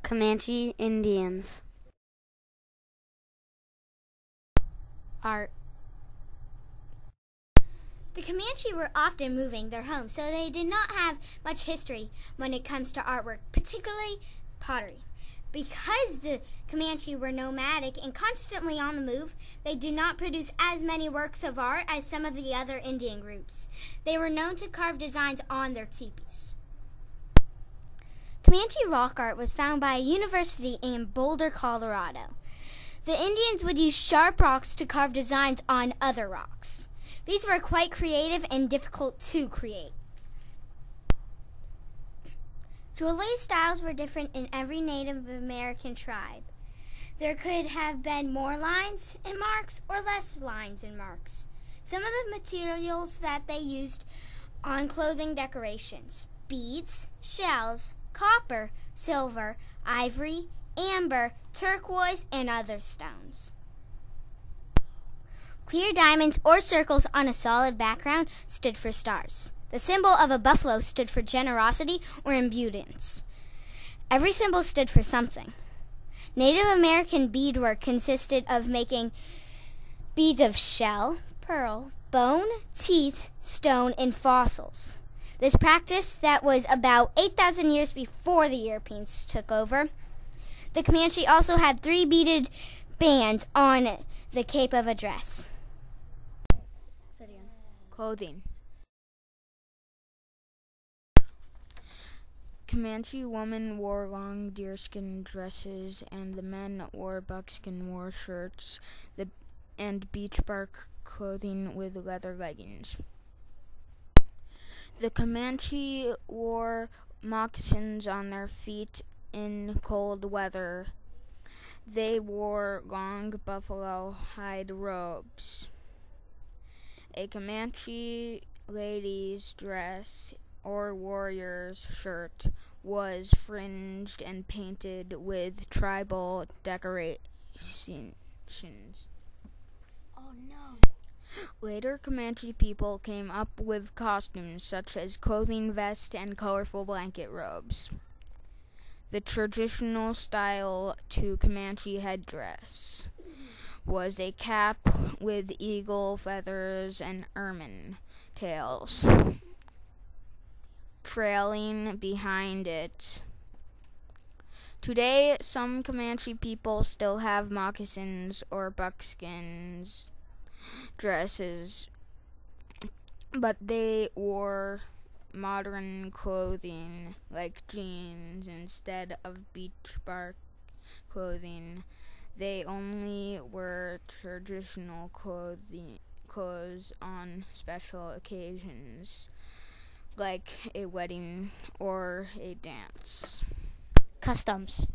Comanche Indians. Art. The Comanche were often moving their homes, so they did not have much history when it comes to artwork, particularly pottery. Because the Comanche were nomadic and constantly on the move, they did not produce as many works of art as some of the other Indian groups. They were known to carve designs on their teepees. Comanche rock art was found by a university in Boulder, Colorado. The Indians would use sharp rocks to carve designs on other rocks. These were quite creative and difficult to create. Jewelry styles were different in every Native American tribe. There could have been more lines and marks or less lines and marks. Some of the materials that they used on clothing decorations: beads, shells, copper, silver, ivory, amber, turquoise, and other stones. Clear diamonds or circles on a solid background stood for stars. The symbol of a buffalo stood for generosity or abundance. Every symbol stood for something. Native American beadwork consisted of making beads of shell, pearl, bone, teeth, stone, and fossils. This practice that was about 8,000 years before the Europeans took over. The Comanche also had 3 beaded bands on the cape of a dress. Clothing. Comanche women wore long deerskin dresses, and the men wore buckskin war shirts and beech bark clothing with leather leggings. The Comanche wore moccasins on their feet in cold weather. They wore long buffalo hide robes. A Comanche lady's dress or warrior's shirt was fringed and painted with tribal decorations. Oh no. Later, Comanche people came up with costumes such as clothing vests and colorful blanket robes. The traditional style to Comanche headdress was a cap with eagle feathers and ermine tails trailing behind it. Today, some Comanche people still have moccasins or buckskins dresses, but they wore modern clothing like jeans instead of beech bark clothing. They only wear traditional clothes on special occasions, like a wedding or a dance. Customs.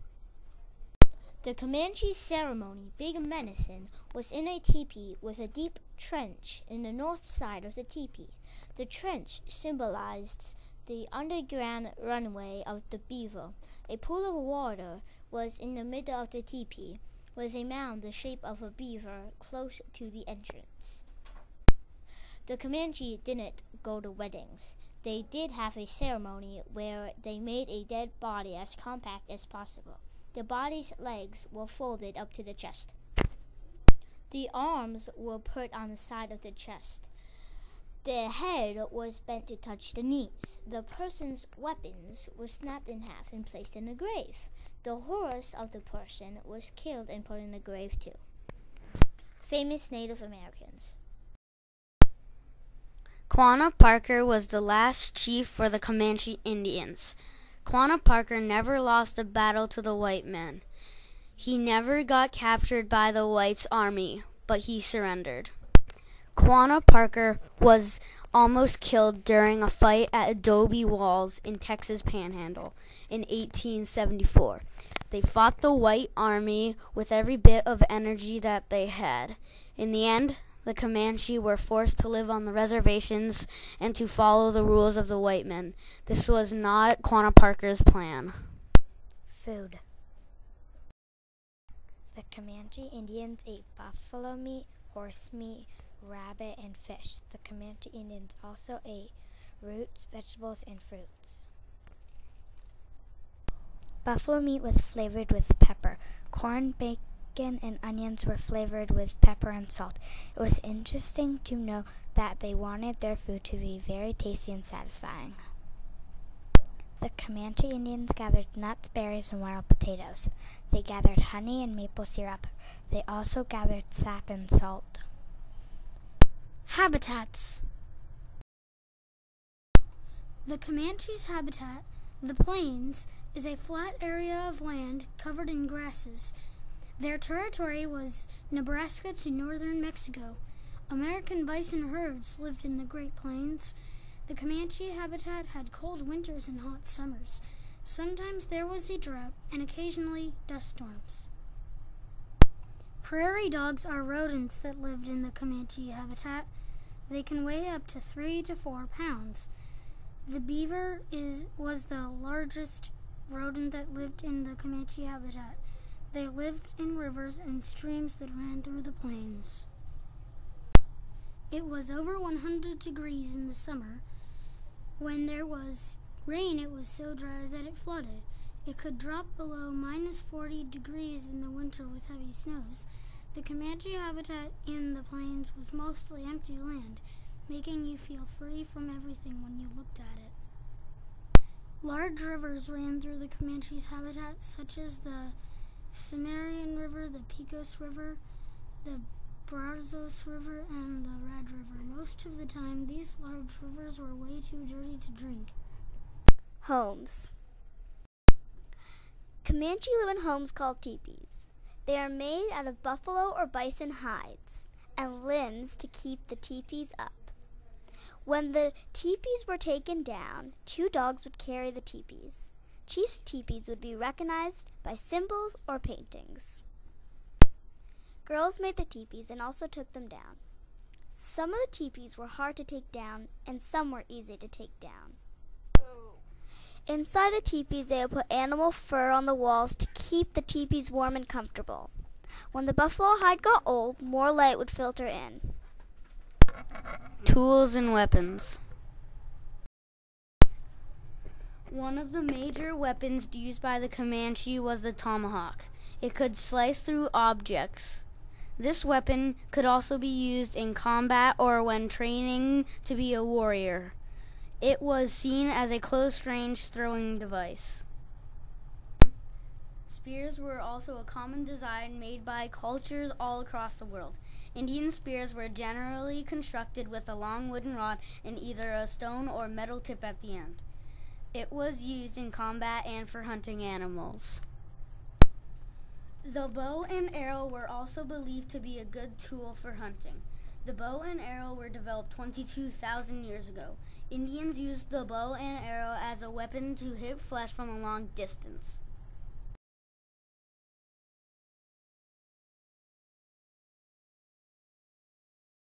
The Comanche ceremony, Big Medicine, was in a teepee with a deep trench in the north side of the teepee. The trench symbolized the underground runway of the beaver. A pool of water was in the middle of the teepee, with a mound the shape of a beaver close to the entrance. The Comanche didn't go to weddings. They did have a ceremony where they made a dead body as compact as possible. The body's legs were folded up to the chest. The arms were put on the side of the chest. The head was bent to touch the knees. The person's weapons were snapped in half and placed in a grave. The horse of the person was killed and put in a grave too. Famous Native Americans. Quanah Parker was the last chief for the Comanche Indians. Quanah Parker never lost a battle to the white men. He never got captured by the whites' army, but he surrendered. Quanah Parker was almost killed during a fight at Adobe Walls in Texas Panhandle in 1874. They fought the white army with every bit of energy that they had. In the end, the Comanche were forced to live on the reservations and to follow the rules of the white men. This was not Quanah Parker's plan. Food. The Comanche Indians ate buffalo meat, horse meat, rabbit, and fish. The Comanche Indians also ate roots, vegetables, and fruits. Buffalo meat was flavored with pepper. Corn, bacon, and onions were flavored with pepper and salt. It was interesting to know that they wanted their food to be very tasty and satisfying. The Comanche Indians gathered nuts, berries, and wild potatoes. They gathered honey and maple syrup. They also gathered sap and salt. Habitats. The Comanche's habitat, the plains, is a flat area of land covered in grasses. Their territory was Nebraska to northern Mexico. American bison herds lived in the Great Plains. The Comanche habitat had cold winters and hot summers. Sometimes there was a drought and occasionally dust storms. Prairie dogs are rodents that lived in the Comanche habitat. They can weigh up to 3 to 4 pounds. The beaver was the largest rodent that lived in the Comanche habitat. They lived in rivers and streams that ran through the plains. It was over 100 degrees in the summer. When there was rain, it was so dry that it flooded. It could drop below minus 40 degrees in the winter with heavy snows. The Comanche habitat in the plains was mostly empty land, making you feel free from everything when you looked at it. Large rivers ran through the Comanche's habitat, such as the Cimarron River, the Pecos River, the Brazos River, and the Red River. Most of the time, these large rivers were way too dirty to drink. Homes. Comanche live in homes called teepees. They are made out of buffalo or bison hides and limbs to keep the teepees up. When the teepees were taken down, 2 dogs would carry the teepees. Chief's teepees would be recognized by symbols or paintings. Girls made the teepees and also took them down. Some of the teepees were hard to take down and some were easy to take down. Inside the teepees, they would put animal fur on the walls to keep the teepees warm and comfortable. When the buffalo hide got old, more light would filter in. Tools and weapons. One of the major weapons used by the Comanche was the tomahawk. It could slice through objects. This weapon could also be used in combat or when training to be a warrior. It was seen as a close-range throwing device. Spears were also a common design made by cultures all across the world. Indian spears were generally constructed with a long wooden rod and either a stone or metal tip at the end. It was used in combat and for hunting animals. The bow and arrow were also believed to be a good tool for hunting. The bow and arrow were developed 22,000 years ago. Indians used the bow and arrow as a weapon to hit flesh from a long distance.